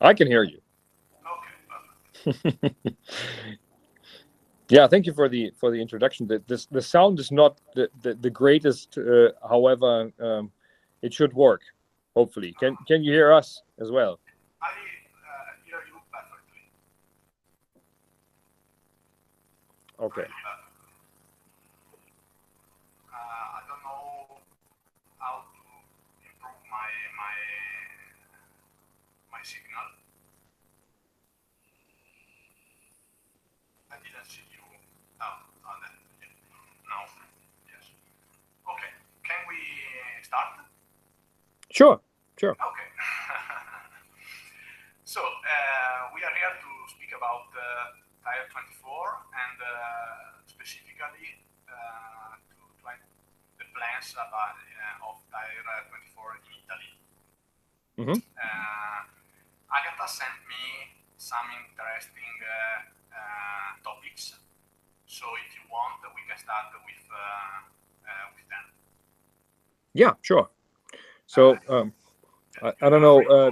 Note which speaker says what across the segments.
Speaker 1: I can hear you.
Speaker 2: Okay.
Speaker 1: Yeah, thank you for the introduction. The sound is not the greatest, however, it should work. Hopefully, can you hear us as well?
Speaker 2: I hear you perfectly.
Speaker 1: Okay.
Speaker 2: I don't know how to improve my signal. I didn't see you. Oh, no. Yes. Okay. Can we start?
Speaker 1: Sure.
Speaker 2: Okay. So we are here to speak about Tyre24 and specifically to the plans of Tyre24 in Italy.
Speaker 1: Mm-hmm.
Speaker 2: Agatha sent me some interesting topics. So if you want, we can start with them.
Speaker 1: Yeah, sure. So I don't know.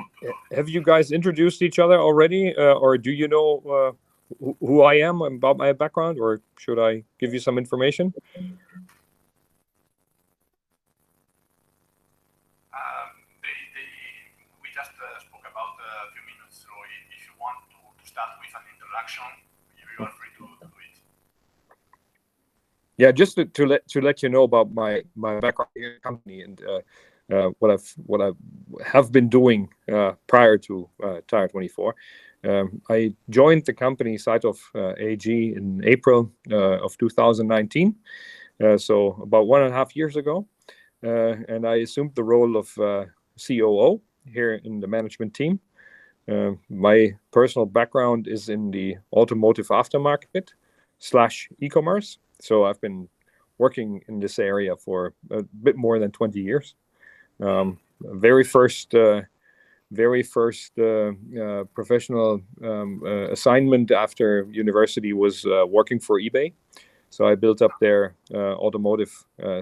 Speaker 1: Have you guys introduced each other already, or do you know who I am about my background, or should I give you some information?
Speaker 2: We just spoke about a few minutes, so if you want to start with an introduction, you are free to do it.
Speaker 1: Yeah, just to let you know about my background here in the company and what I have been doing prior to Tyre24. I joined the company side of AG in April of 2019, so about 1.5 years ago, and I assumed the role of COO here in the management team. My personal background is in the automotive aftermarket / e-commerce. So I've been working in this area for a bit more than 20 years. Very first professional assignment after university was working for eBay. So I built up their automotive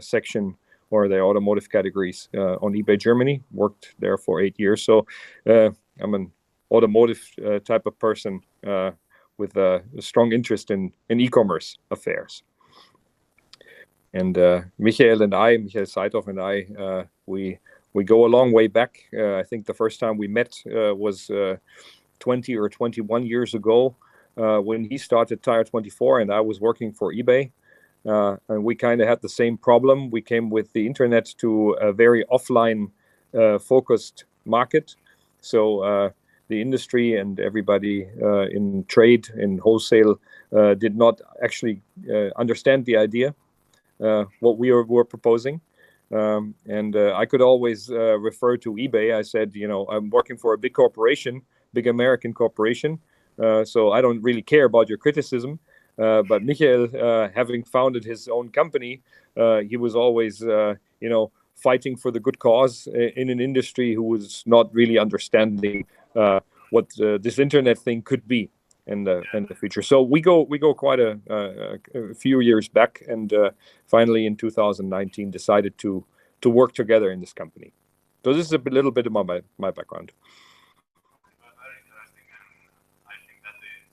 Speaker 1: section or their automotive categories on eBay Germany. Worked there for 8 years. So I'm an automotive type of person with a strong interest in e-commerce affairs. And Michael Seidhoff and I, we go a long way back. I think the first time we met was 20 or 21 years ago when he started Tyre24 and I was working for eBay. And we kind of had the same problem. We came with the internet to a very offline focused market. So the industry and everybody in trade, in wholesale, did not actually understand the idea, what we were proposing. And I could always refer to eBay. I said, I'm working for a big corporation, big American corporation, so I don't really care about your criticism. But Michael, having founded his own company, he was always, fighting for the good cause in an industry who was not really understanding what this internet thing could be in the future. So we go quite a few years back, and finally in 2019 decided to work together in this company. So this is a little bit about my background.
Speaker 2: Very interesting, and I think that is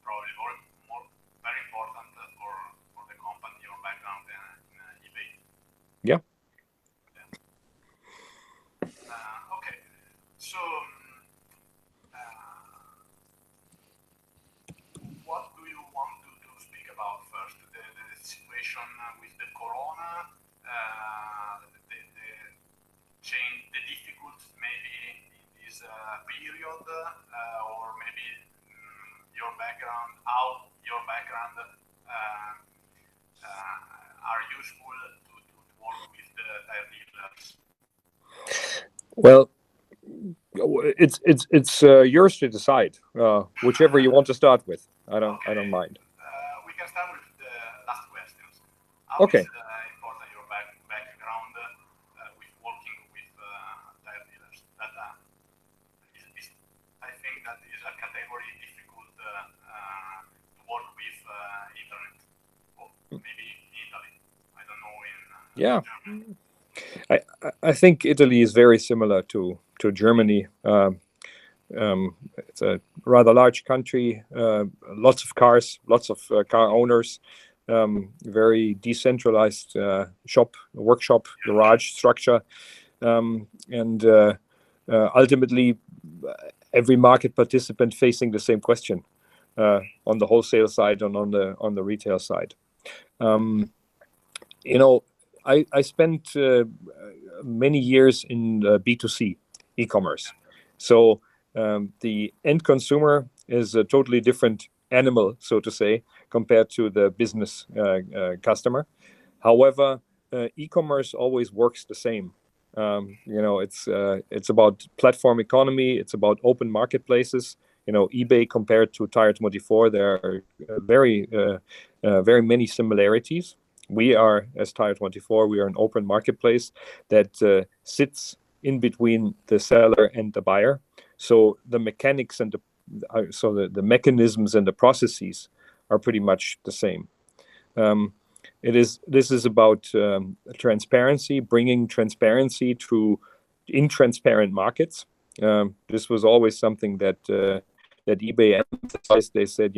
Speaker 2: probably very important for the company, your background in eBay.
Speaker 1: Yeah.
Speaker 2: Okay, so what do you want to speak about first? The situation with the corona, the change, the difficulties maybe in this period, or maybe your background, how your background are useful to work with the tire dealers?
Speaker 1: Well, it's yours to decide. Whichever you want to start with. I don't mind.
Speaker 2: We can start with the last questions.
Speaker 1: Okay.
Speaker 2: How is important your background with working with tire dealers? That I think that is a category difficult to work with internet, or maybe in Italy. I don't know in Germany.
Speaker 1: I think Italy is very similar to Germany. it's a rather large country, lots of cars, lots of car owners, very decentralized workshop, garage structure, and ultimately every market participant facing the same question on the wholesale side and on the retail side. I spent many years in B2C e-commerce. So the end consumer is a totally different animal, so to say, compared to the business customer. However, e-commerce always works the same. It's about platform economy. It's about open marketplaces. eBay compared to Tyre24, there are very many similarities. We are, as Tyre24, we are an open marketplace that sits in between the seller and the buyer. So the mechanics and the mechanisms and the processes are pretty much the same. This is about transparency, bringing transparency to intransparent markets. This was always something that eBay emphasized. They said,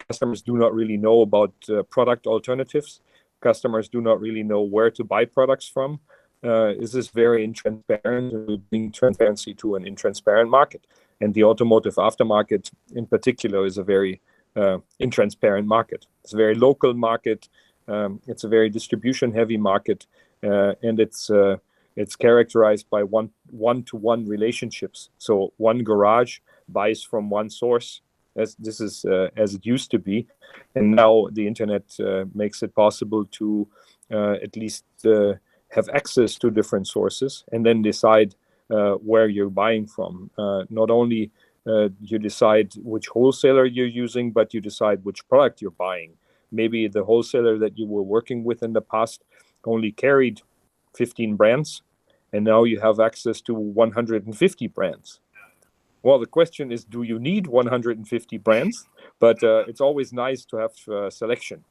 Speaker 1: customers do not really know about product alternatives. Customers do not really know where to buy products from. This is very intransparent, bring transparency to an intransparent market. And the automotive aftermarket in particular is a very intransparent market. It's a very local market. It's a very distribution-heavy market, and it's characterized by one-to-one relationships. So one garage buys from one source, as it used to be, and now the internet makes it possible to at least have access to different sources and then decide where you're buying from. Not only you decide which wholesaler you're using, but you decide which product you're buying. Maybe the wholesaler that you were working with in the past only carried 15 brands, and now you have access to 150 brands. Well, the question is, do you need 150 brands? But it's always nice to have selection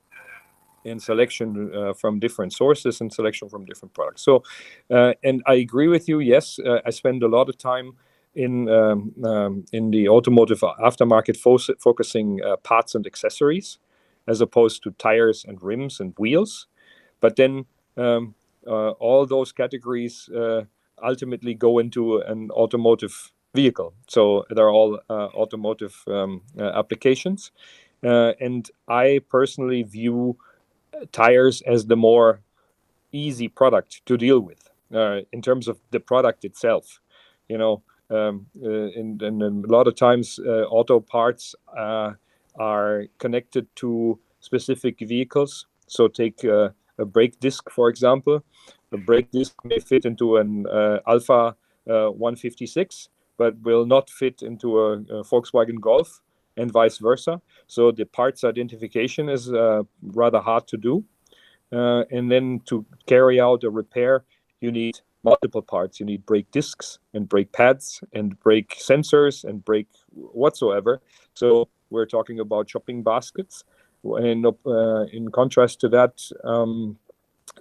Speaker 1: from different sources and selection from different products. So, and I agree with you. Yes, I spend a lot of time in the automotive aftermarket, focusing parts and accessories, as opposed to tires and rims and wheels. But then all those categories ultimately go into an automotive vehicle. So they're all automotive applications. And I personally view tires as the more easy product to deal with in terms of the product itself. And a lot of times auto parts are connected to specific vehicles. So take a brake disc, for example. A brake disc may fit into an Alfa 156, but will not fit into a Volkswagen Golf, and vice versa. So the parts identification is rather hard to do. And then to carry out a repair, you need multiple parts. You need brake discs and brake pads and brake sensors and brake whatsoever. So we're talking about shopping baskets. And in contrast to that,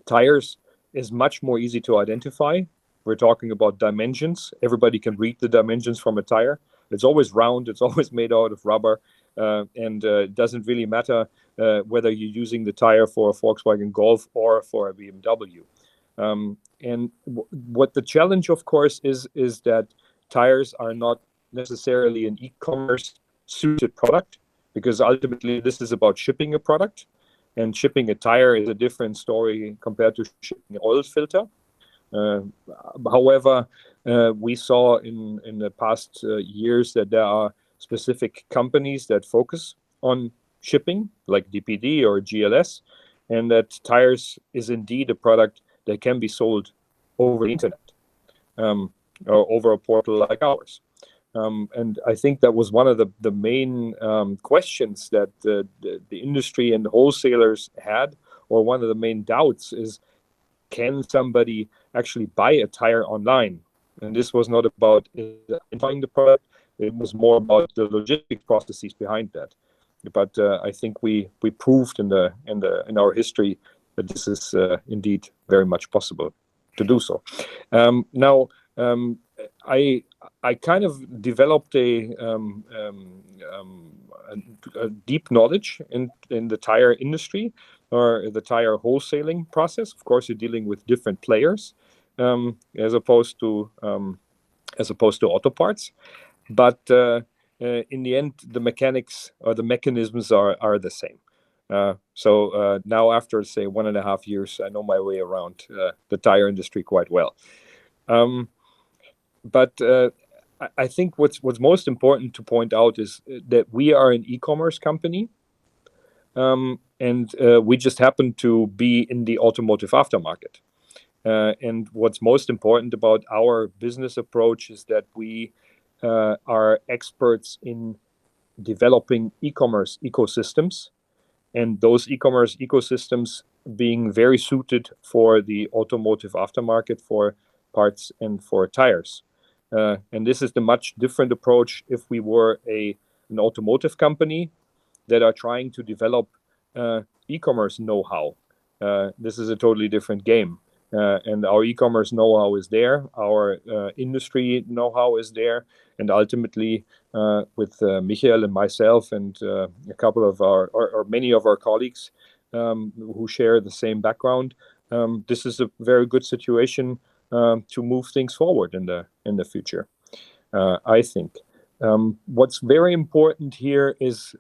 Speaker 1: tires is much more easy to identify. We're talking about dimensions. Everybody can read the dimensions from a tire. It's always round. It's always made out of rubber. And it doesn't really matter whether you're using the tire for a Volkswagen Golf or for a BMW. And what the challenge, of course, is that tires are not necessarily an e-commerce suited product, because ultimately this is about shipping a product, and shipping a tire is a different story compared to shipping an oil filter. However, we saw in the past years that there are specific companies that focus on shipping, like DPD or GLS, and that tires is indeed a product that can be sold over the internet or over a portal like ours. And I think that was one of the main questions that the industry and the wholesalers had, or one of the main doubts is, can somebody actually buy a tire online? And this was not about identifying the product; it was more about the logistic processes behind that. But I think we proved in our history that this is indeed very much possible to do so. Now, I kind of developed a deep knowledge in the tire industry or the tire wholesaling process. Of course, you're dealing with different players as opposed to auto parts, but in the end, the mechanics or the mechanisms are the same. So now, after say 1.5 years, I know my way around the tire industry quite well. But I think what's most important to point out is that we are an e-commerce company, and we just happen to be in the automotive aftermarket. And what's most important about our business approach is that we are experts in developing e-commerce ecosystems, and those e-commerce ecosystems being very suited for the automotive aftermarket, for parts and for tires. And this is the much different approach if we were an automotive company that are trying to develop e-commerce know-how. This is a totally different game. And our e-commerce know-how is there, our industry know-how is there, and ultimately with Michael and myself and a couple of or many of our colleagues who share the same background, this is a very good situation to move things forward in the future. I think what's very important here is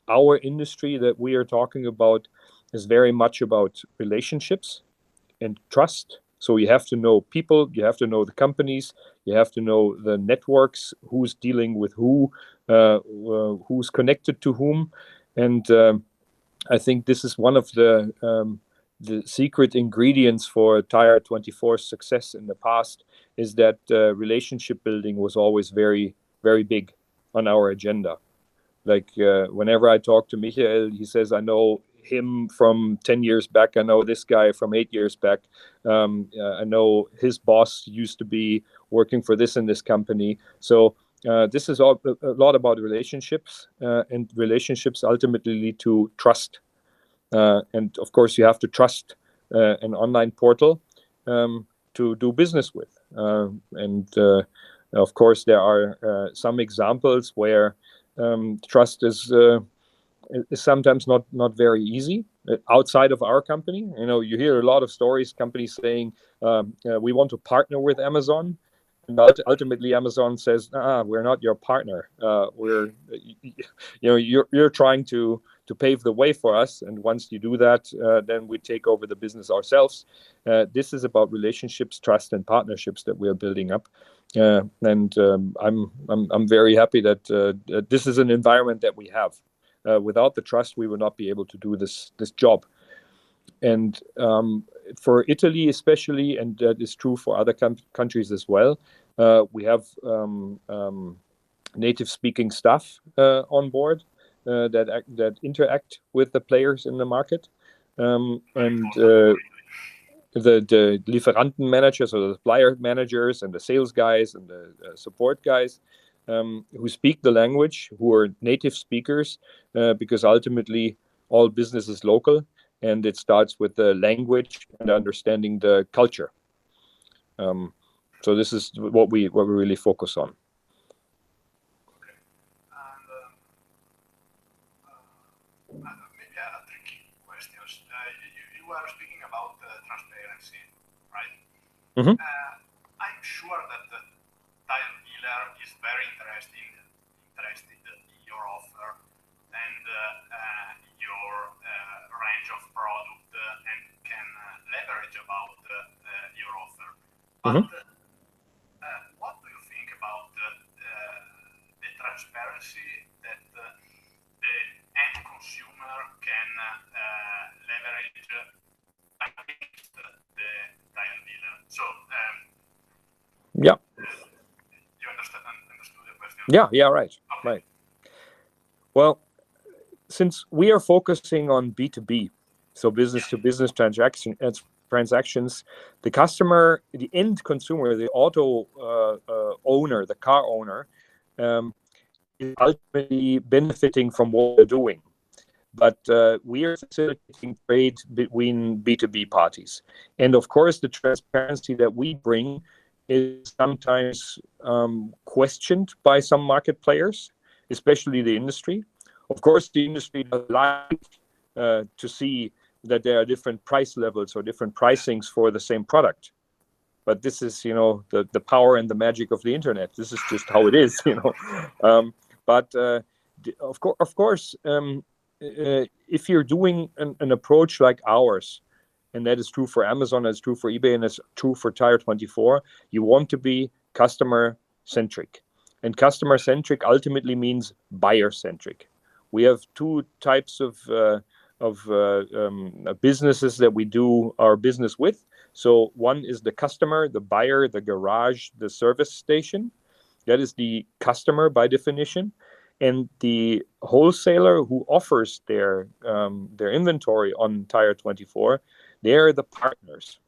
Speaker 1: our industry that we are talking about is very much about relationships and trust. So you have to know people, you have to know the companies, you have to know the networks, who's dealing with who, who's connected to whom. And I think this is one of the secret ingredients for Tyre24's success in the past, is that relationship building was always very, very big on our agenda. Like whenever I talk to Michael, he says, I know him from 10 years back. I know this guy from 8 years back. I know his boss used to be working for this and this company. So this is a lot about relationships, and relationships ultimately lead to trust. And of course, you have to trust an online portal to do business with. And of course, there are some examples where trust is sometimes not very easy outside of our company. You know, you hear a lot of stories, companies saying we want to partner with Amazon, and ultimately Amazon says, we're not your partner. You're trying to pave the way for us, and once you do that, then we take over the business ourselves. This is about relationships, trust, and partnerships that we are building up. And I'm very happy that this is an environment that we have. Without the trust, we will not be able to do this job. And for Italy especially, and that is true for other countries as well, we have native-speaking staff on board that interact with the players in the market. And the Lieferanten managers, or the supplier managers, and the sales guys and the support guys who speak the language, who are native speakers, because ultimately all business is local, and it starts with the language and understanding the culture. So this is what we really focus on.
Speaker 2: Maybe a tricky question. You were speaking about transparency, right?
Speaker 1: Mm-hmm.
Speaker 2: I'm sure that the tire dealer is very interested in your offer and your range of product and can leverage about your offer. But what do you think about the transparency that the end consumer can leverage against the tire dealer? So,
Speaker 1: yeah.
Speaker 2: You understood the question?
Speaker 1: Yeah, right. Okay. Right. Well, since we are focusing on B2B, so business to business transactions, the customer, the end consumer, the auto owner, the car owner, is ultimately benefiting from what we're doing. But we are facilitating trade between B2B parties. And of course, the transparency that we bring is sometimes questioned by some market players, especially the industry. Of course, the industry does like to see that there are different price levels or different pricings for the same product. But this is, the power and the magic of the internet. This is just how it is, Of course, if you're doing an approach like ours, and that is true for Amazon, that's true for eBay, and it's true for Tyre24, you want to be customer-centric. And customer-centric ultimately means buyer-centric. We have two types of businesses that we do our business with. So one is the customer, the buyer, the garage, the service station. That is the customer by definition. And the wholesaler who offers their inventory on Tyre24, they're the partners.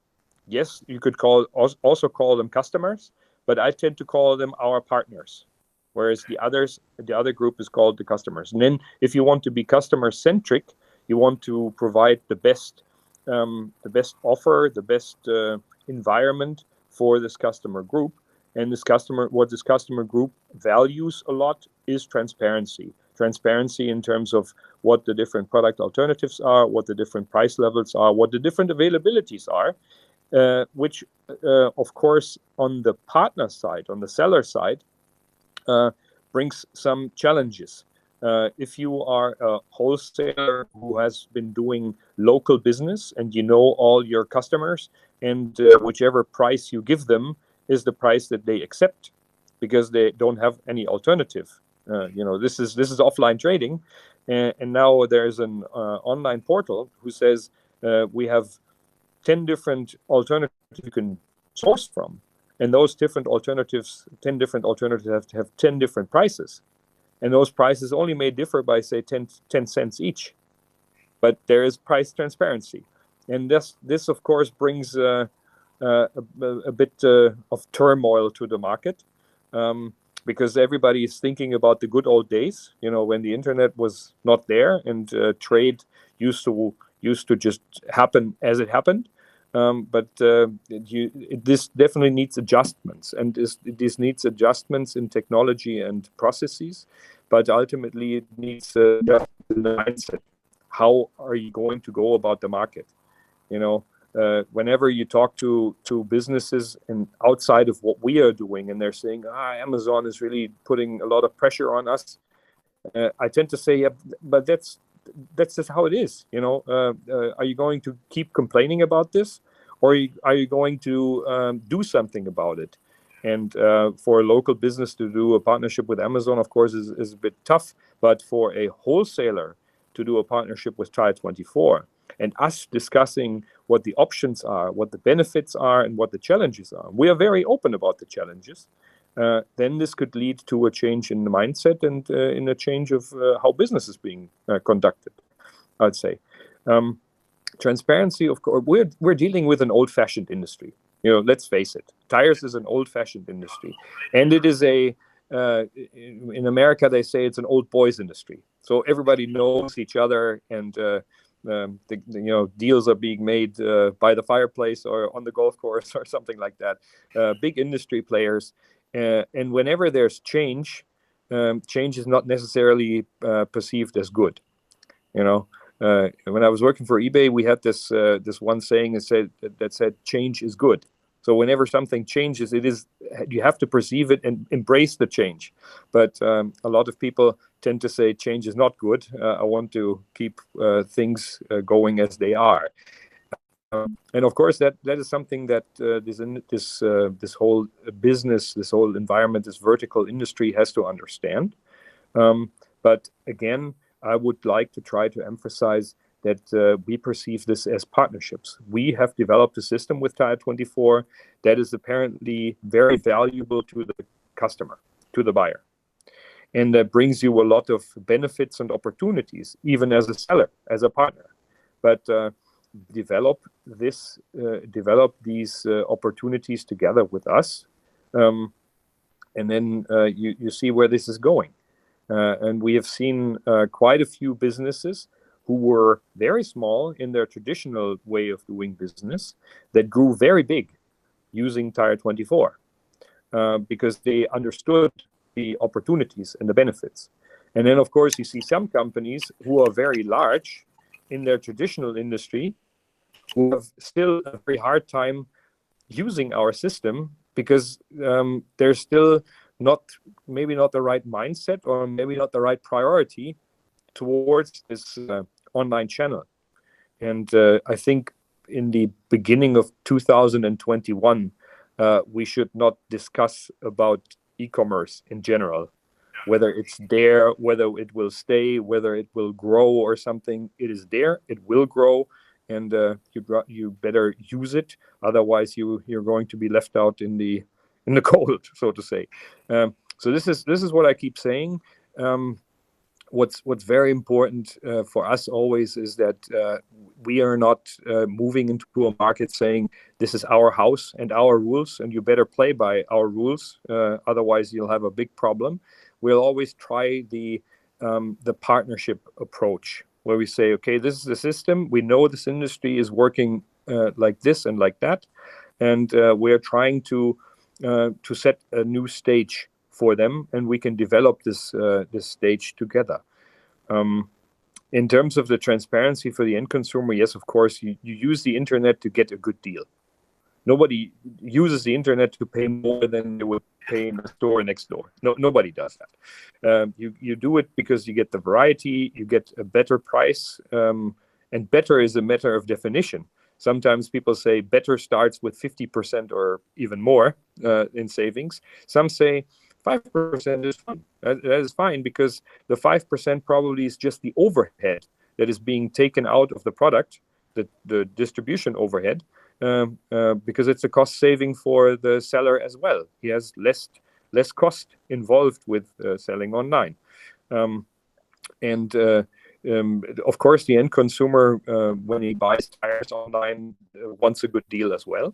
Speaker 1: Yes, you could also call them customers, but I tend to call them our partners. Whereas the other group is called the customers. And then if you want to be customer centric, you want to provide the best offer, the best environment for this customer group. And what this customer group values a lot is transparency. Transparency in terms of what the different product alternatives are, what the different price levels are, what the different availabilities are, which, of course, on the partner side, on the seller side, brings some challenges. If you are a wholesaler who has been doing local business and you know all your customers, and whichever price you give them is the price that they accept because they don't have any alternative. This is offline trading, and now there's an online portal who says we have 10 different alternatives you can source from, and those 10 different alternatives have 10 different prices. And those prices only may differ by, say, 10 cents each. But there is price transparency. And this of course, brings a bit of turmoil to the market, because everybody is thinking about the good old days, when the internet was not there and trade used to just happen as it happened. But this definitely needs adjustments, and this needs adjustments in technology and processes, but ultimately it needs adjustments in the mindset. How are you going to go about the market? Whenever you talk to businesses and outside of what we are doing, and they're saying, Amazon is really putting a lot of pressure on us, I tend to say, yeah, but that's just how it is. Are you going to keep complaining about this, or are you going to do something about it? And for a local business to do a partnership with Amazon, of course, is a bit tough. But for a wholesaler to do a partnership with Tyre24, and us discussing what the options are, what the benefits are, and what the challenges are, we are very open about the challenges. Then this could lead to a change in the mindset and in a change of how business is being conducted, I'd say. Transparency, of course, we're dealing with an old-fashioned industry. Let's face it. Tires is an old-fashioned industry, and it is in America they say it's an old boys industry. So everybody knows each other, and deals are being made by the fireplace or on the golf course or something like that. Big industry players. And whenever there's change is not necessarily perceived as good. When I was working for eBay, we had this one saying that said change is good. So whenever something changes, you have to perceive it and embrace the change. But a lot of people tend to say change is not good. I want to keep things going as they are. And of course, that is something that this whole business, this whole environment, this vertical industry has to understand. But again, I would like to try to emphasize that we perceive this as partnerships. We have developed a system with Tyre24 that is apparently very valuable to the customer, to the buyer. And that brings you a lot of benefits and opportunities, even as a seller, as a partner. But develop these opportunities together with us, and then you see where this is going. And we have seen quite a few businesses who were very small in their traditional way of doing business that grew very big using Tyre24. because they understood the opportunities and the benefits. And then, of course, you see some companies who are very large in their traditional industry who have still a very hard time using our system because they're still maybe not the right mindset or maybe not the right priority towards this online channel. And I think in the beginning of 2021, we should not discuss about e-commerce in general, whether it's there, whether it will stay, whether it will grow or something. It is there, it will grow, and you better use it. Otherwise, you're going to be left out in the cold, so to say. So this is what I keep saying. What's very important for us always is that we are not moving into a market saying this is our house and our rules and you better play by our rules, otherwise you'll have a big problem. We'll always try the partnership approach where we say, okay, this is the system, we know this industry is working like this and like that, and we're trying to set a new stage for them, and we can develop this stage together. In terms of the transparency for the end consumer, yes, of course, you use the internet to get a good deal. Nobody uses the internet to pay more than they would pay in the store next door. Nobody does that. You do it because you get the variety, you get a better price, and better is a matter of definition. Sometimes people say better starts with 50% or even more in savings. Some say 5% is fine. That is fine because the 5% probably is just the overhead that is being taken out of the product, the distribution overhead, because it's a cost saving for the seller as well. He has less cost involved with selling online. Of course, the end consumer, when he buys tires online, wants a good deal as well.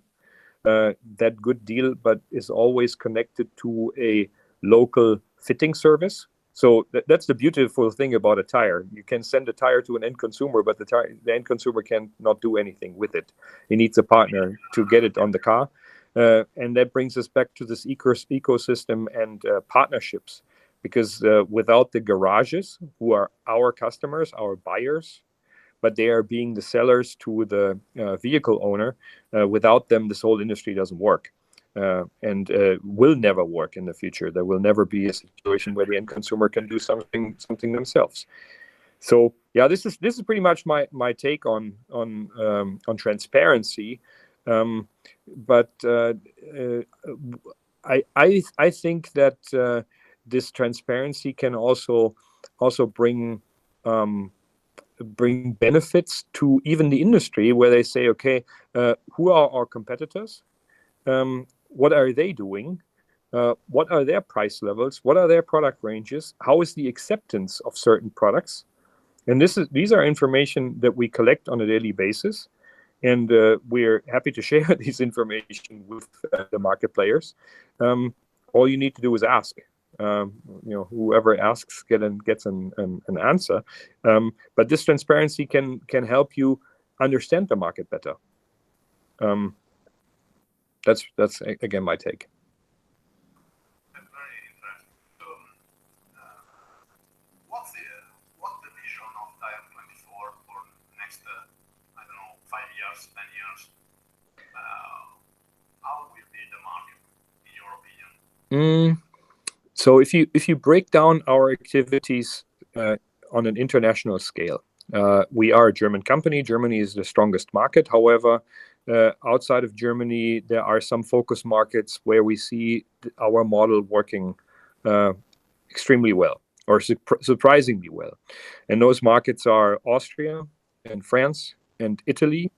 Speaker 1: That good deal, but is always connected to a local fitting service. So that's the beautiful thing about a tire. You can send a tire to an end consumer, but the end consumer can not do anything with it. He needs a partner to get it on the car. And that brings us back to this ecosystem and partnerships. Because without the garages, who are our customers, our buyers, but they are being the sellers to the vehicle owner, without them, this whole industry doesn't work. And will never work in the future. There will never be a situation where the end consumer can do something themselves. So yeah, this is pretty much my take on transparency. But I think that this transparency can also bring benefits to even the industry, where they say, okay, who are our competitors? What are they doing? What are their price levels? What are their product ranges? How is the acceptance of certain products? And these are information that we collect on a daily basis, and we're happy to share this information with the market players. All you need to do is ask. Whoever asks gets an answer. But this transparency can help you understand the market better. That's again my take.
Speaker 2: That's very interesting. So, what's the vision of Tyre24 for next, 5 years, 10 years? How will be the market, in your opinion?
Speaker 1: So if you break down our activities on an international scale, we are a German company. Germany is the strongest market. However, outside of Germany, there are some focus markets where we see our model working extremely well, or surprisingly well. And those markets are Austria and France and Italy.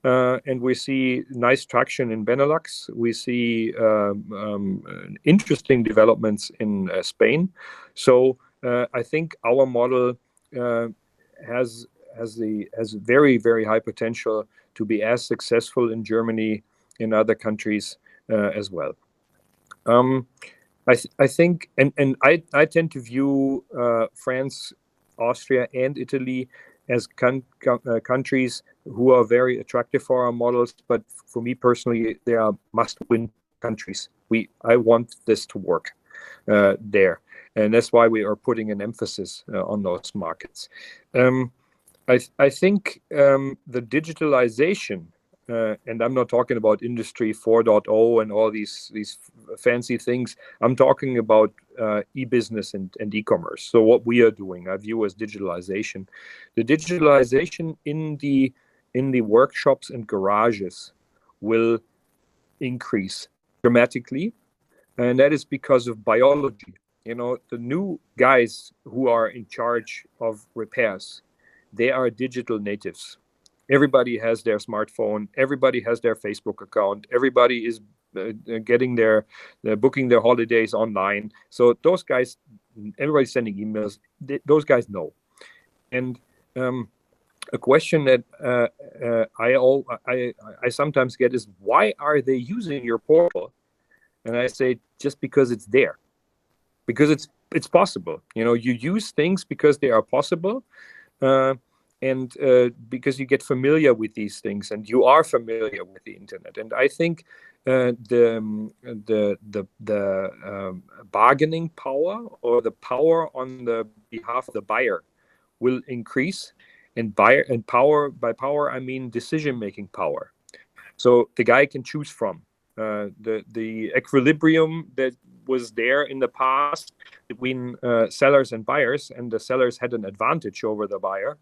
Speaker 1: And we see nice traction in Benelux. We see interesting developments in Spain. So I think our model has very, very high potential to be as successful in Germany, in other countries as well. I think, and I tend to view France, Austria, and Italy as countries who are very attractive for our models, but for me personally, they are must-win countries I want this to work there, and that's why we are putting an emphasis on those markets. I think the digitalization, and I'm not talking about Industry 4.0 and all these fancy things. I'm talking about e-business and e-commerce. So what we are doing, I view as digitalization. The digitalization in the workshops and garages will increase dramatically, and that is because of biology. The new guys who are in charge of repairs, they are digital natives. Everybody has their smartphone. Everybody has their Facebook account. Everybody is getting booking their holidays online. So those guys, everybody's sending emails. Those guys know. And a question that I sometimes get is, why are they using your portal? And I say, just because it's there, because it's possible. You use things because they are possible. And because you get familiar with these things, and you are familiar with the internet. And I think the bargaining power, or the power on the behalf of the buyer, will increase. And by power I mean decision-making power. So the guy can choose from the equilibrium that was there in the past between sellers and buyers, and the sellers had an advantage over the buyer.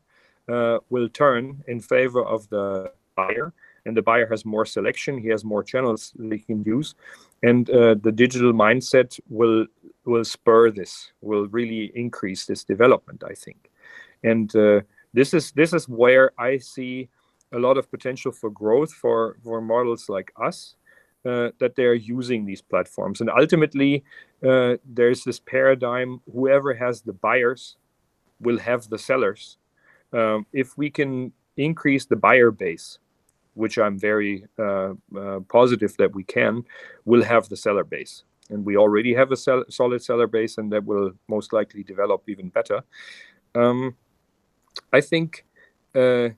Speaker 1: Will turn in favor of the buyer, and the buyer has more selection. He has more channels they can use, and the digital mindset will spur this, will really increase this development, I think. And this is where I see a lot of potential for growth for models like us, that they are using these platforms. And ultimately, there's this paradigm: whoever has the buyers will have the sellers. If we can increase the buyer base, which I'm very positive that we can, we'll have the seller base. And we already have a solid seller base, and that will most likely develop even better. I think in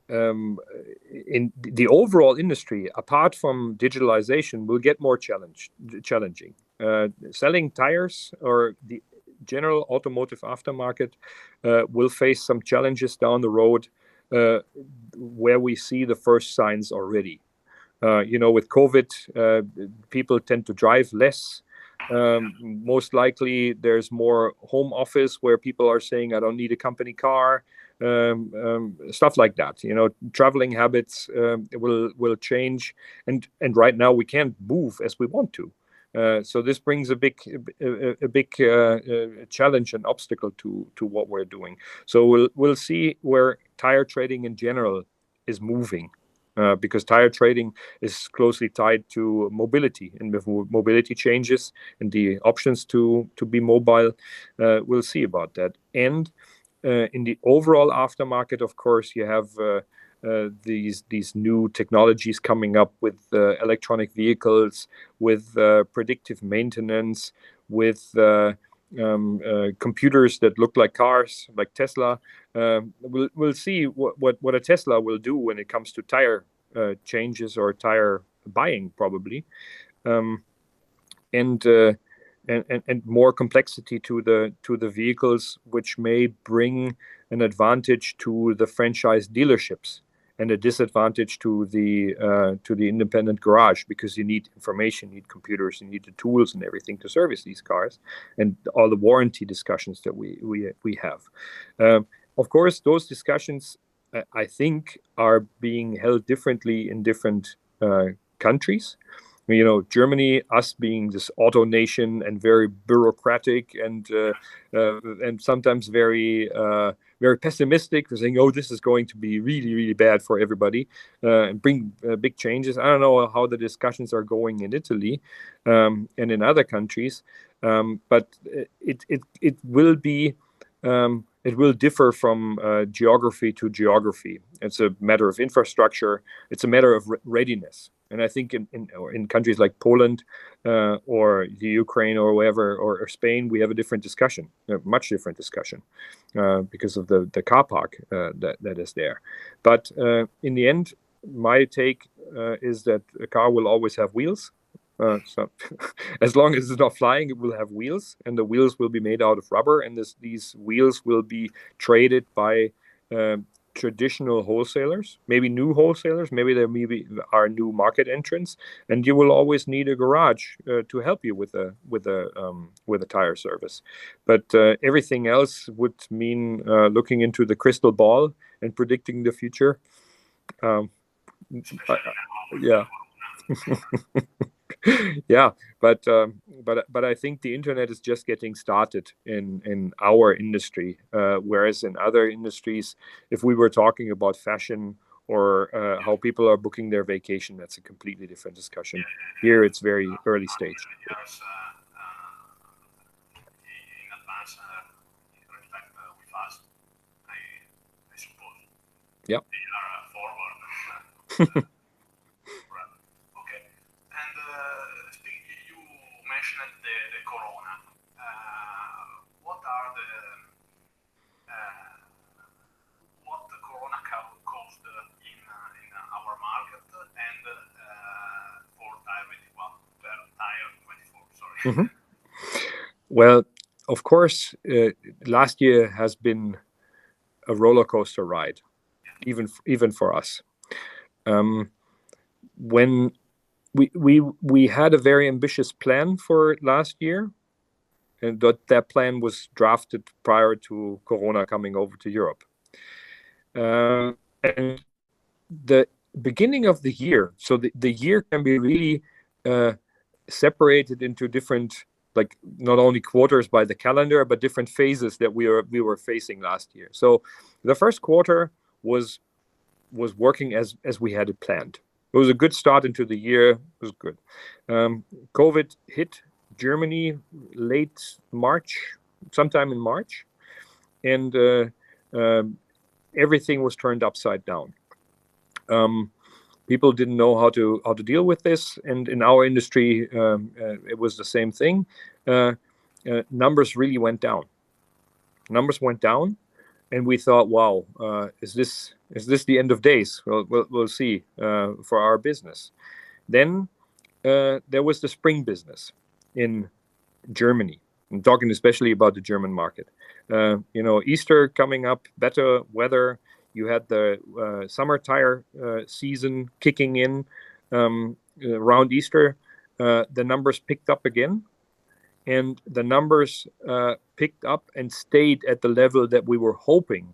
Speaker 1: the overall industry, apart from digitalization, will get more challenging. Selling tires, or the general automotive aftermarket, will face some challenges down the road, where we see the first signs already. With COVID, people tend to drive less. Most likely there's more home office, where people are saying, I don't need a company car. Stuff like that. Traveling habits will change, and right now we can't move as we want to. So this brings a big challenge and obstacle to what we're doing. So we'll see where tire trading in general is moving, because tire trading is closely tied to mobility, and if mobility changes and the options to be mobile, we'll see about that. And in the overall aftermarket, of course, you have these new technologies coming up with electronic vehicles, with predictive maintenance, with computers that look like cars, like Tesla. We'll see what a Tesla will do when it comes to tire changes or tire buying, probably, and more complexity to the vehicles, which may bring an advantage to the franchise dealerships and a disadvantage to the independent garage, because you need information, you need computers, you need the tools and everything to service these cars, and all the warranty discussions that we have. Of course, those discussions, I think, are being held differently in different countries. Germany, us being this auto nation and very bureaucratic and sometimes very pessimistic, saying, "Oh, this is going to be really, really bad for everybody and bring big changes." I don't know how the discussions are going in Italy and in other countries, but it will be. It will differ from geography to geography. It's a matter of infrastructure. It's a matter of readiness. And I think in countries like Poland or the Ukraine or wherever, or Spain, we have a different discussion, a much different discussion, because of the car park that is there. But in the end, my take is that a car will always have wheels. So as long as it's not flying, it will have wheels, and the wheels will be made out of rubber, and these wheels will be traded by traditional wholesalers, maybe new wholesalers, maybe there are new market entrants, and you will always need a garage to help you with a tire service. But everything else would mean looking into the crystal ball and predicting the future. Yeah. Yeah, but I think the internet is just getting started in our industry, whereas in other industries, if we were talking about fashion or how people are booking their vacation, that's a completely different discussion. Here, it's very early stage.
Speaker 2: Years in advance in respect with us, I suppose.
Speaker 1: Yeah.
Speaker 2: They are forward. Okay. And you mentioned the corona. What are what the corona caused in our market and for Tyre24? Sorry.
Speaker 1: Mm-hmm. Well, of course, last year has been a roller coaster ride, even for us. When we had a very ambitious plan for last year, and that plan was drafted prior to Corona coming over to Europe. And the beginning of the year, so the year can be really separated into different, like not only quarters by the calendar, but different phases that we were facing last year. So the first quarter was working as we had it planned. It was a good start into the year. It was good. COVID hit Germany late March, sometime in March, and everything was turned upside down. People didn't know how to deal with this, and in our industry, it was the same thing. Numbers really went down. Numbers went down, and we thought, "Wow, is this the end of days?" We'll see for our business. Then there was the spring business in Germany. I'm talking especially about the German market. Easter coming up, better weather. You had the summer tire season kicking in around Easter. The numbers picked up again, and the numbers picked up and stayed at the level that we were hoping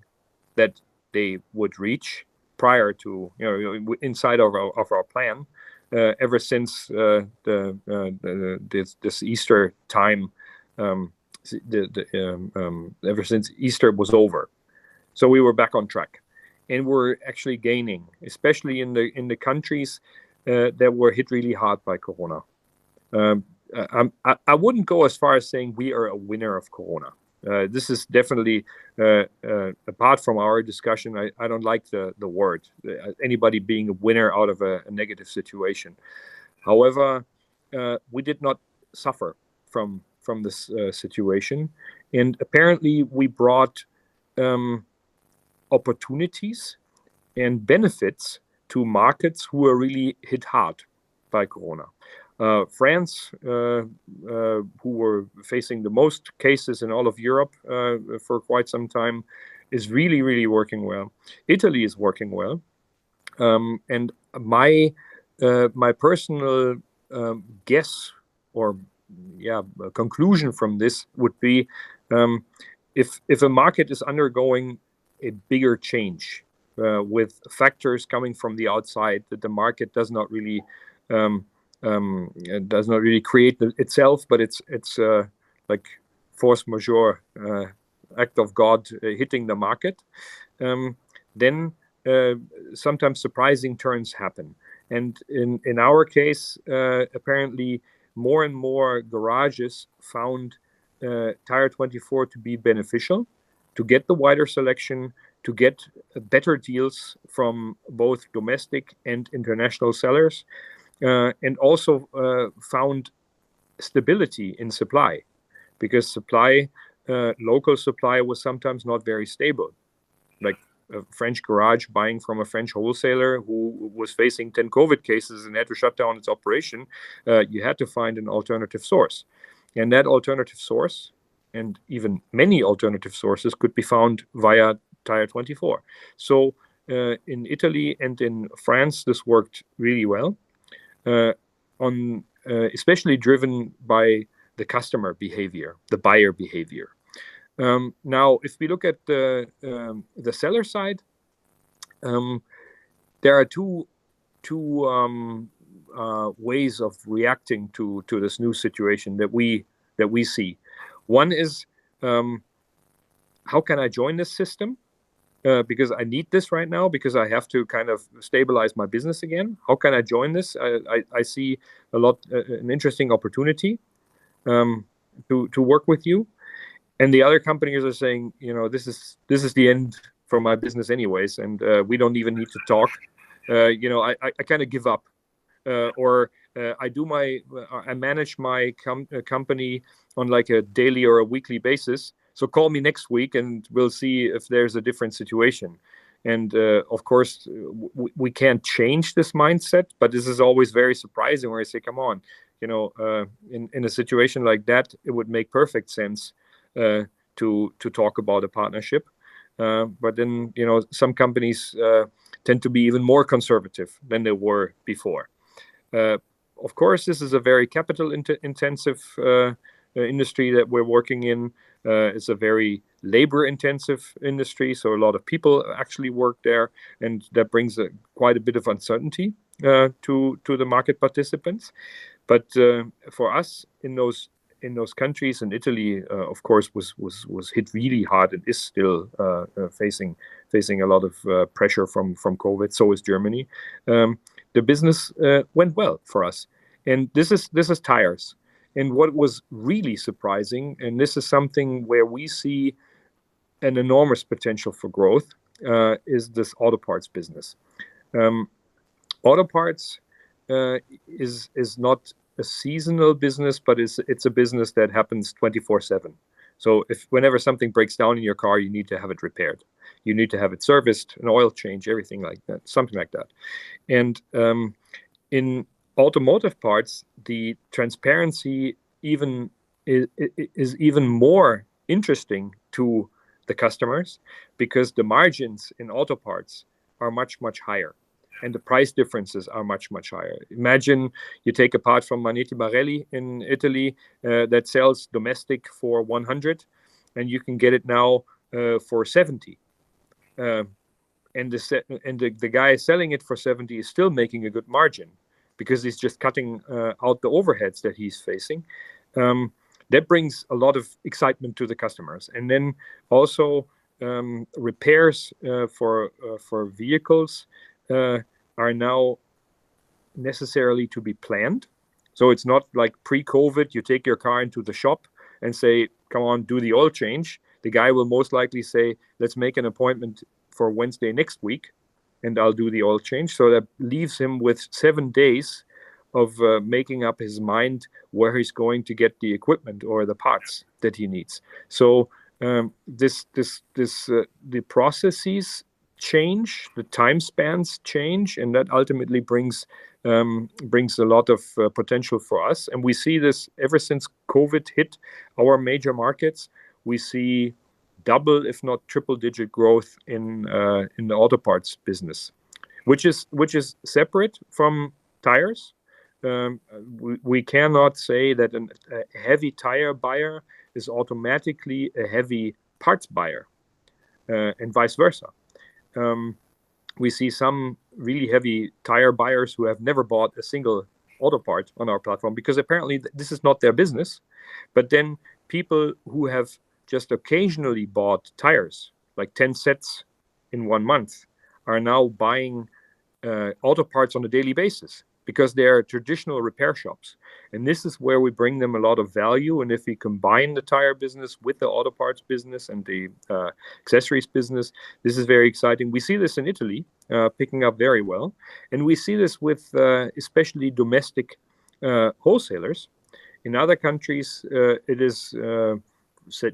Speaker 1: that they would reach prior to, inside of our plan. Ever since this Easter time, ever since Easter was over, so we were back on track, and we're actually gaining, especially in the countries that were hit really hard by Corona. I wouldn't go as far as saying we are a winner of Corona. This is definitely apart from our discussion. I don't like the word anybody being a winner out of a negative situation. However, we did not suffer from this situation, and apparently we brought opportunities and benefits to markets who are really hit hard by Corona. France, who were facing the most cases in all of Europe for quite some time, is really, really working well. Italy is working well. And my personal guess or conclusion from this would be if a market is undergoing a bigger change with factors coming from the outside that the market does not really create itself, but it's like force majeure, act of God hitting the market, then sometimes surprising turns happen. And in our case, apparently more and more garages found Tyre24 to be beneficial, to get the wider selection, to get better deals from both domestic and international sellers, and also found stability in supply, because local supply was sometimes not very stable. Like French garage buying from a French wholesaler who was facing 10 COVID cases and had to shut down its operation, you had to find an alternative source. And that alternative source, and even many alternative sources, could be found via Tyre24. So in Italy and in France, this worked really well, especially driven by the customer behavior, the buyer behavior. Now, if we look at the seller side, there are two ways of reacting to this new situation that we see. One is, how can I join this system? Because I need this right now, because I have to kind of stabilize my business again. How can I join this? I see an interesting opportunity to work with you. And the other companies are saying, this is the end for my business anyways, and we don't even need to talk. I kind of give up, or I manage my company on like a daily or a weekly basis. So call me next week, and we'll see if there's a different situation. And of course, we can't change this mindset, but this is always very surprising. Where I say, come on, in a situation like that, it would make perfect sense to talk about a partnership. But then, some companies tend to be even more conservative than they were before. Of course, this is a very capital intensive industry that we're working in. It's a very labor intensive industry, so a lot of people actually work there, and that brings quite a bit of uncertainty to the market participants. But for us in those countries, and Italy, of course, was hit really hard and is still facing a lot of pressure from COVID. So is Germany. The business went well for us, and this is tires. And what was really surprising, and this is something where we see an enormous potential for growth, is this auto parts business. Auto parts is not a seasonal business, but it's a business that happens 24/7. So whenever something breaks down in your car, you need to have it repaired. You need to have it serviced, an oil change, everything like that, something like that. And in automotive parts, the transparency is even more interesting to the customers, because the margins in auto parts are much, much higher, and the price differences are much, much higher. Imagine you take a part from Magneti Marelli in Italy that sells domestic for 100, and you can get it now for 70. And the guy selling it for 70 is still making a good margin, because he's just cutting out the overheads that he's facing. That brings a lot of excitement to the customers. And then also repairs for vehicles are now necessarily to be planned. So it's not like pre-COVID, you take your car into the shop and say, come on, do the oil change. The guy will most likely say, let's make an appointment for Wednesday next week, and I'll do the oil change. So that leaves him with 7 days of making up his mind where he's going to get the equipment or the parts that he needs. So the processes change, the time spans change, and that ultimately brings a lot of potential for us. And we see this ever since COVID hit our major markets. We see double, if not triple-digit growth in the auto parts business, which is separate from tires. We cannot say that a heavy tire buyer is automatically a heavy parts buyer, and vice versa. We see some really heavy tire buyers who have never bought a single auto part on our platform, because apparently this is not their business. But then people who have just occasionally bought tires, like 10 sets in 1 month, are now buying auto parts on a daily basis, because they are traditional repair shops. And this is where we bring them a lot of value. And if we combine the tire business with the auto parts business and the accessories business, this is very exciting. We see this in Italy picking up very well. And we see this with especially domestic wholesalers. In other countries, it is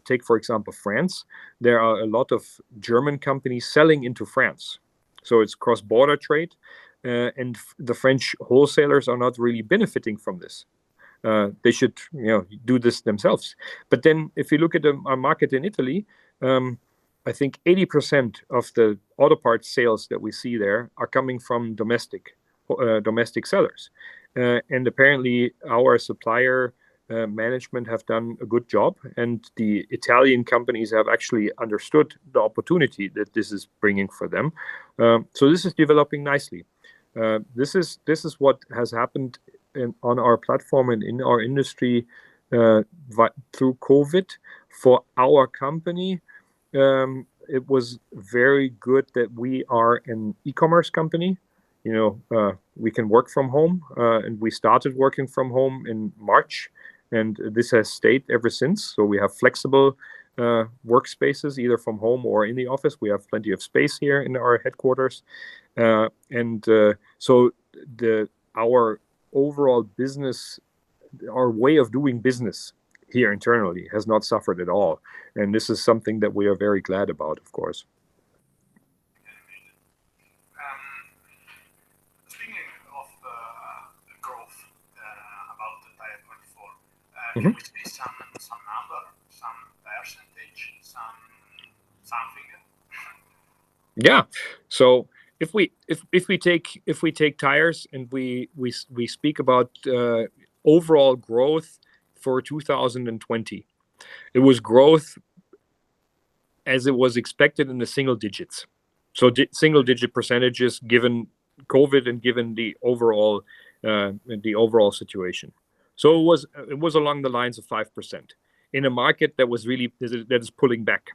Speaker 1: take for example France, there are a lot of German companies selling into France, so it's cross-border trade, and the French wholesalers are not really benefiting from this. They should, do this themselves. But then, if you look at our market in Italy, I think 80% of the auto parts sales that we see there are coming from domestic sellers, and apparently our supplier management have done a good job, and the Italian companies have actually understood the opportunity that this is bringing for them. So this is developing nicely. This is what has happened on our platform and in our industry through COVID. For our company, it was very good that we are an e-commerce company. We can work from home, and we started working from home in March, and this has stayed ever since. So we have flexible workspaces, either from home or in the office. We have plenty of space here in our headquarters, so our overall business, our way of doing business here internally has not suffered at all, and this is something that we are very glad about, of course.
Speaker 2: Speaking of growth, about the Tyre24,
Speaker 1: Mhm.
Speaker 2: can we see some number, some percentage, something?
Speaker 1: Yeah. So if we take tires and we speak about overall growth for 2020, it was growth as it was expected in the single digits. So single digit percentages given COVID and given the overall situation. So it was along the lines of 5% in a market that is pulling back.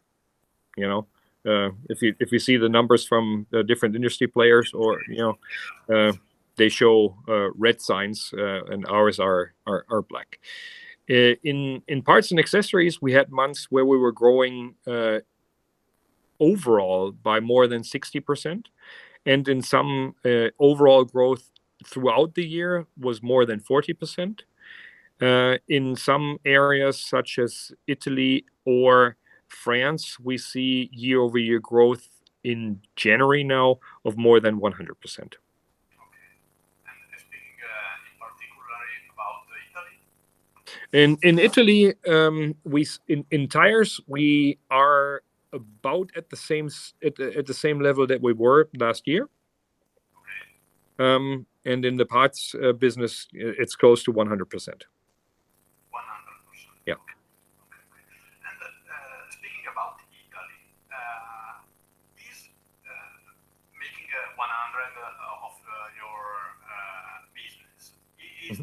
Speaker 1: If you see the numbers from the different industry players, or they show red signs, and ours are black. In parts and accessories, we had months where we were growing overall by more than 60%, and in some overall growth throughout the year was more than 40%. In some areas such as Italy or France, we see year-over-year growth in January now of more than 100%.
Speaker 2: Okay. And speaking in particular about Italy?
Speaker 1: In Italy, in tires we are about at the same level that we were last year.
Speaker 2: Okay.
Speaker 1: And in the parts business, it's close to 100%.
Speaker 2: 100%.
Speaker 1: Yeah.
Speaker 2: Okay. And speaking about Italy, is making 100 of your business, is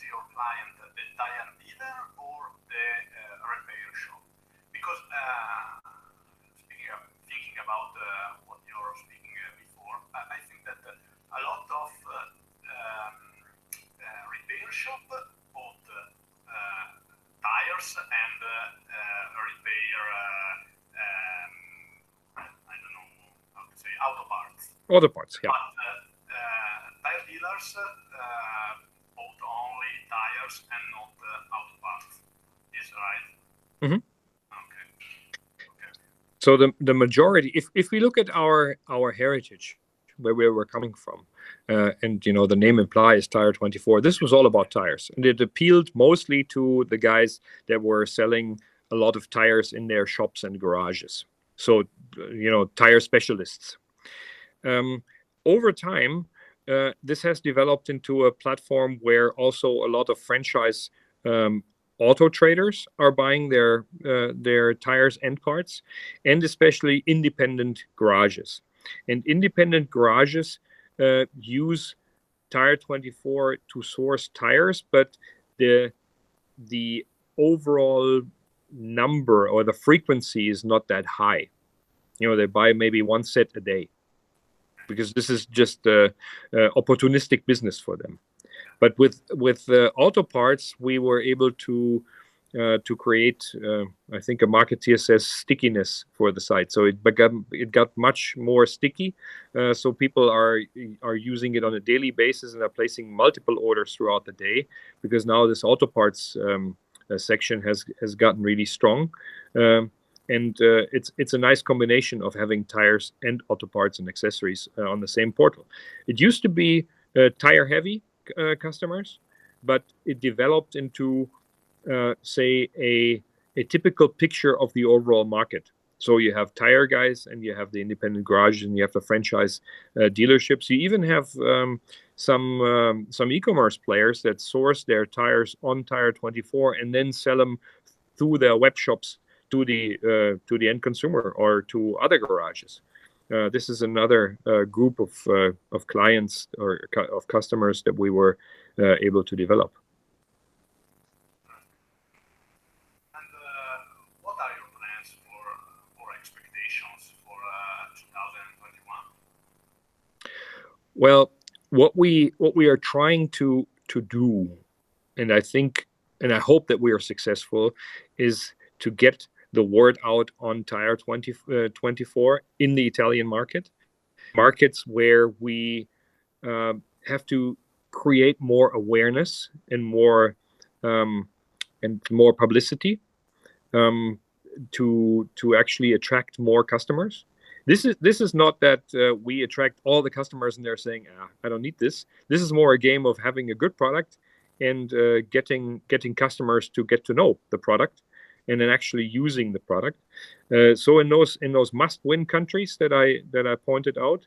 Speaker 2: your client the tire dealer or the repair shop? Because thinking about what you're speaking before, I think that a lot of repair shop bought tires and repair, I don't know how to say, auto parts.
Speaker 1: Auto parts, yeah.
Speaker 2: But tire dealers bought only tires and not auto parts. Is right?
Speaker 1: Mhm.
Speaker 2: Okay.
Speaker 1: So the majority, if we look at our heritage, where we were coming from, and the name implies Tyre24, this was all about tires, and it appealed mostly to the guys that were selling a lot of tires in their shops and garages. So tire specialists. Over time, this has developed into a platform where also a lot of franchise auto traders are buying their tires and parts, and especially independent garages. And independent garages use Tyre24 to source tires, but the overall number or the frequency is not that high. They buy maybe one set a day, because this is just opportunistic business for them. But with auto parts, we were able to create, I think a marketeer says, stickiness for the site. So it got much more sticky. So people are using it on a daily basis and are placing multiple orders throughout the day, because now this auto parts section has gotten really strong. And it's a nice combination of having tires and auto parts and accessories on the same portal. It used to be tire heavy customers, but it developed into say a typical picture of the overall market. So you have tire guys, and you have the independent garages, and you have the franchise dealerships. You even have some e-commerce players that source their tires on Tyre24 and then sell them through their web shops to the end consumer or to other garages. This is another group of clients or of customers that we were able to develop.
Speaker 2: And what are your plans for expectations for 2021?
Speaker 1: Well, what we are trying to do, and I think, and I hope that we are successful, is to get the word out on Tyre24 in the Italian markets where we have to create more awareness and more publicity to actually attract more customers. This is not that we attract all the customers and they're saying, I don't need this. This is more a game of having a good product and getting customers to get to know the product and then actually using the product. So in those must-win countries that I pointed out,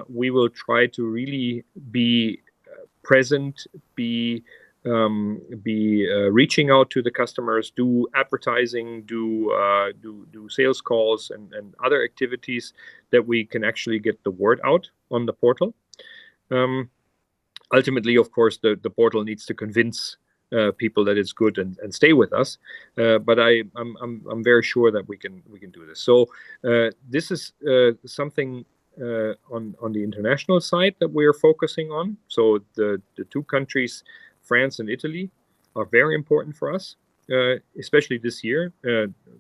Speaker 1: we will try to really be present, be reaching out to the customers, do advertising, do sales calls and other activities that we can actually get the word out on the portal. Ultimately, of course, the portal needs to convince people that it's good and stay with us, but I'm very sure that we can do this. So this is something on the international side that we are focusing on. So the two countries, France and Italy, are very important for us, especially this year.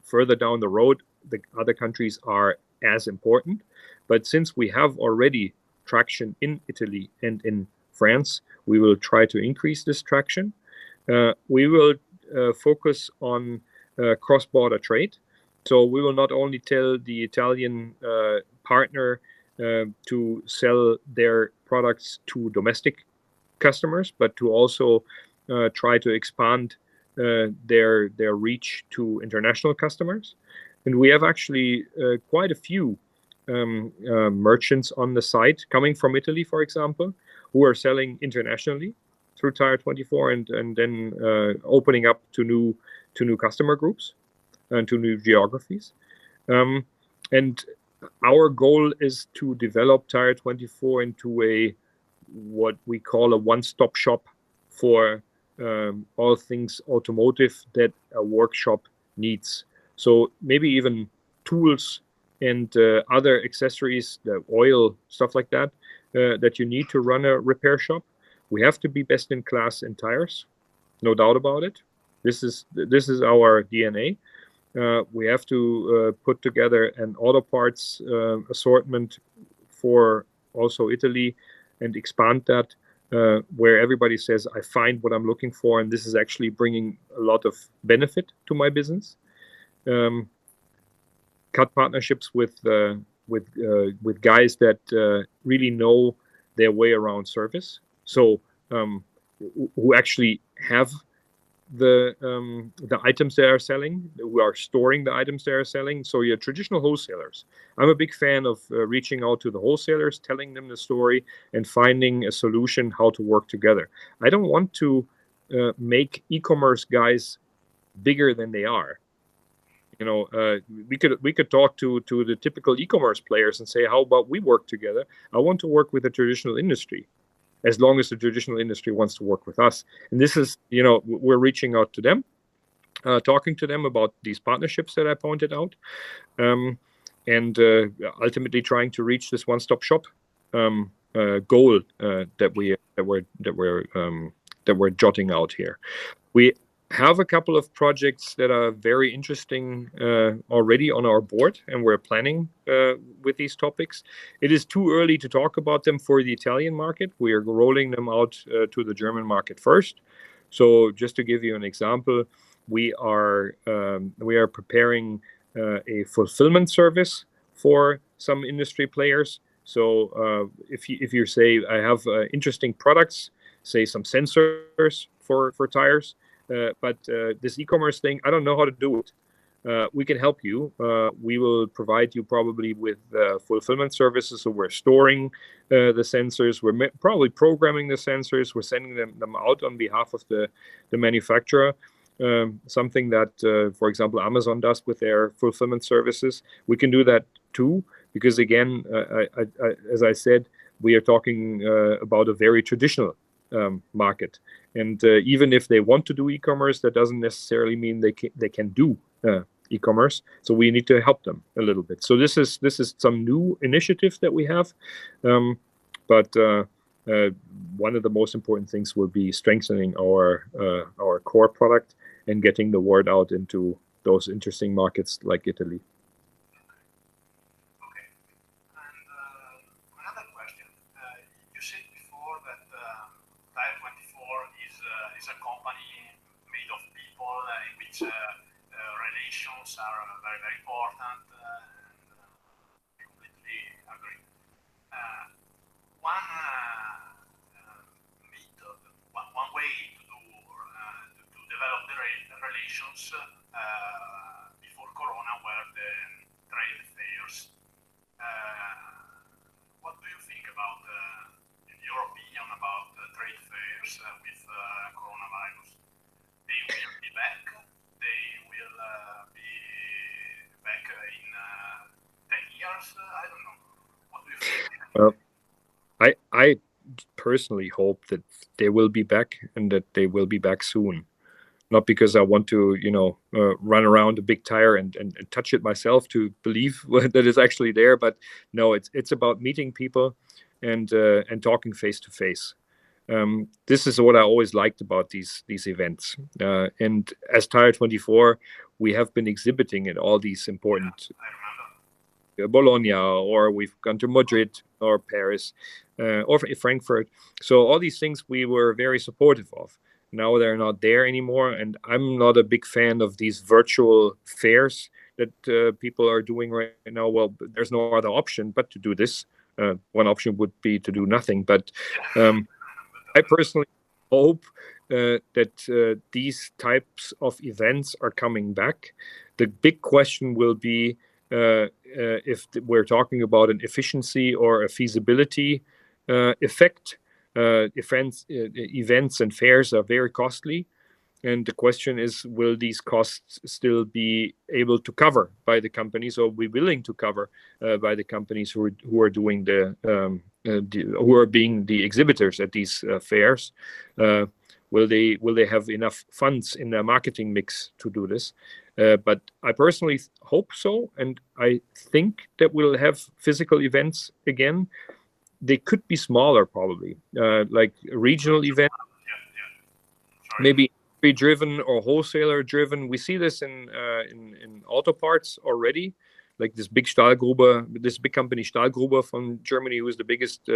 Speaker 1: Further down the road, the other countries are as important. But since we have already traction in Italy and in France, we will try to increase this traction. We will focus on cross-border trade. So we will not only tell the Italian partner to sell their products to domestic customers, but to also try to expand their reach to international customers. And we have actually quite a few merchants on the site coming from Italy, for example, who are selling internationally through Tyre24 and then opening up to new customer groups and to new geographies. And our goal is to develop Tyre24 into what we call a one-stop shop for all things automotive that a workshop needs. So maybe even tools and other accessories, the oil, stuff like that, that you need to run a repair shop. We have to be best in class in tires, no doubt about it. This is our DNA. We have to put together an auto parts assortment for also Italy and expand that where everybody says, I find what I'm looking for, and this is actually bringing a lot of benefit to my business. Cut partnerships with guys that really know their way around service. So who actually have the items they are selling, who are storing the items they are selling. So your traditional wholesalers. I'm a big fan of reaching out to the wholesalers, telling them the story, and finding a solution how to work together. I don't want to make e-commerce guys bigger than they are. You know, we could talk to the typical e-commerce players and say, how about we work together? I want to work with the traditional industry, as long as the traditional industry wants to work with us. And this is, you know, we're reaching out to them, talking to them about these partnerships that I pointed out, and ultimately trying to reach this one-stop shop goal that we're jotting out here. We have a couple of projects that are very interesting already on our board, and we're planning with these topics. It is too early to talk about them for the Italian market. We are rolling them out to the German market first. So just to give you an example, we are preparing a fulfillment service for some industry players. So if you say, I have interesting products, say some sensors for tires, but this e-commerce thing, I don't know how to do it. We can help you. We will provide you probably with fulfillment services. So we're storing the sensors. We're probably programming the sensors. We're sending them out on behalf of the manufacturer. Something that, for example, Amazon does with their fulfillment services. We can do that too, because again, as I said, we are talking about a very traditional market. And even if they want to do e-commerce, that doesn't necessarily mean they can do e-commerce. So we need to help them a little bit. So this is some new initiatives that we have, but one of the most important things will be strengthening our core product and getting the word out into those interesting markets like Italy.
Speaker 2: Okay. And another question. You said before that Tyre24 is a company made of people in which relations are very, very important. I completely agree. One method, one way to develop the relations before Corona were the trade fairs. What do you think about, in your opinion, about trade fairs with coronavirus? They will be back. They will be back in 10 years. I don't know. What do you think?
Speaker 1: I personally hope that they will be back and that they will be back soon. Not because I want to, run around a big tire and touch it myself to believe that it's actually there, but no, it's about meeting people and talking face to face. This is what I always liked about these events. And as Tyre24, we have been exhibiting at all these important Bologna, or we've gone to Madrid or Paris or Frankfurt. So all these things we were very supportive of. Now they're not there anymore, and I'm not a big fan of these virtual fairs that people are doing right now. Well, there's no other option but to do this. One option would be to do nothing, but I personally hope that these types of events are coming back. The big question will be if we're talking about an efficiency or a feasibility effect. Events and fairs are very costly, and the question is, will these costs still be able to cover by the companies, or be willing to cover by the companies who are doing who are being the exhibitors at these fairs? Will they have enough funds in their marketing mix to do this? But I personally hope so, and I think that we'll have physical events again. They could be smaller, probably, like regional events, maybe driven or wholesaler driven. We see this in auto parts already, like this big company Stahlgruber from Germany, who is the biggest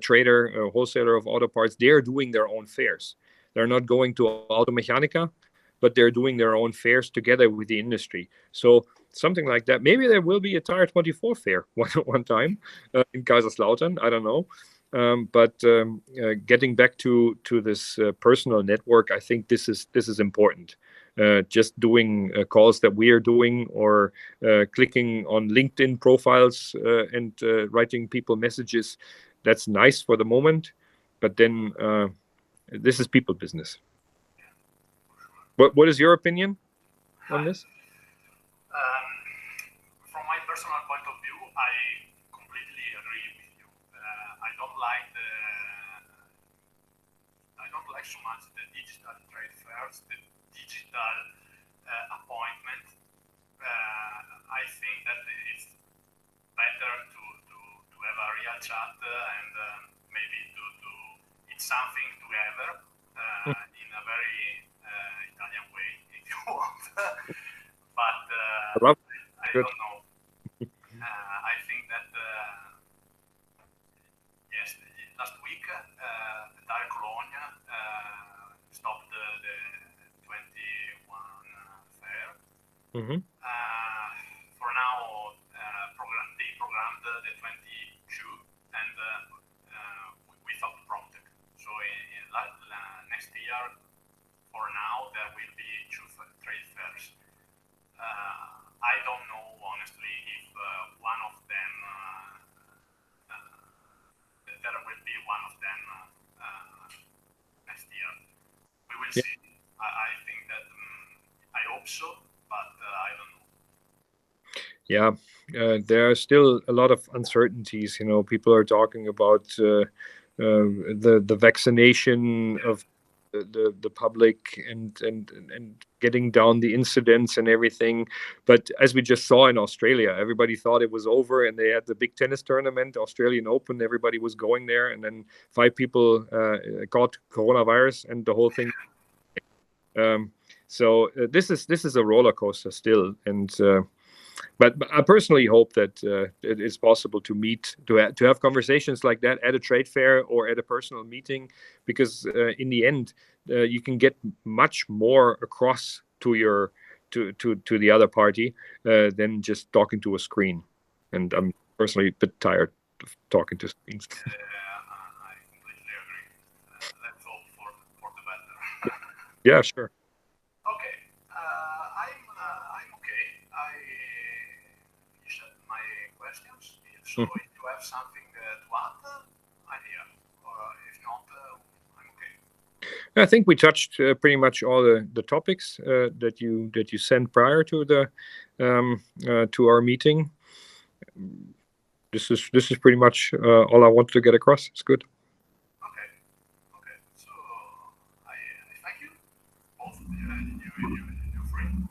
Speaker 1: trader, wholesaler of auto parts. They're doing their own fairs. They're not going to Automechanica, but they're doing their own fairs together with the industry. So something like that. Maybe there will be a Tyre24 fair one time in Kaiserslautern. I don't know. But getting back to this personal network, I think this is important. Just doing calls that we are doing, or clicking on LinkedIn profiles and writing people messages, that's nice for the moment. But then this is people business. What is your opinion on this?
Speaker 2: From my personal point of view, I completely agree with you. I don't like so much the digital trade fairs, the digital appointment. I think that it's better to have a real chat and maybe to eat something together in a very Italian way, if you want. But I don't know. I think that yes, last week the Tire Cologne stopped the 21
Speaker 1: Mm-hmm.
Speaker 2: For now, they programmed the 22 and without prompted. So in next year, for now, there will be 2 trade fairs. I don't know honestly if one of them there will be one of them next year. We will see. I think that I hope so, but I don't know.
Speaker 1: Yeah, there are still a lot of uncertainties. People are talking about the vaccination of the public and getting down the incidents and everything. But as we just saw in Australia, everybody thought it was over, and they had the big tennis tournament, Australian Open. Everybody was going there, and then 5 people got coronavirus, and the whole thing. So this is a roller coaster still, and. But I personally hope that it is possible to meet, to have conversations like that at a trade fair or at a personal meeting, because in the end, you can get much more across to your to the other party than just talking to a screen. And I'm personally a bit tired of talking to screens.
Speaker 2: I completely agree. Let's hope for the better.
Speaker 1: Yeah, sure.
Speaker 2: Okay, I'm okay. I finished my questions. So if you have something to add, I'm here. If not, I'm okay.
Speaker 1: I think we touched pretty much all the topics that you sent prior to the to our meeting. This is pretty much all I wanted to get across. It's good.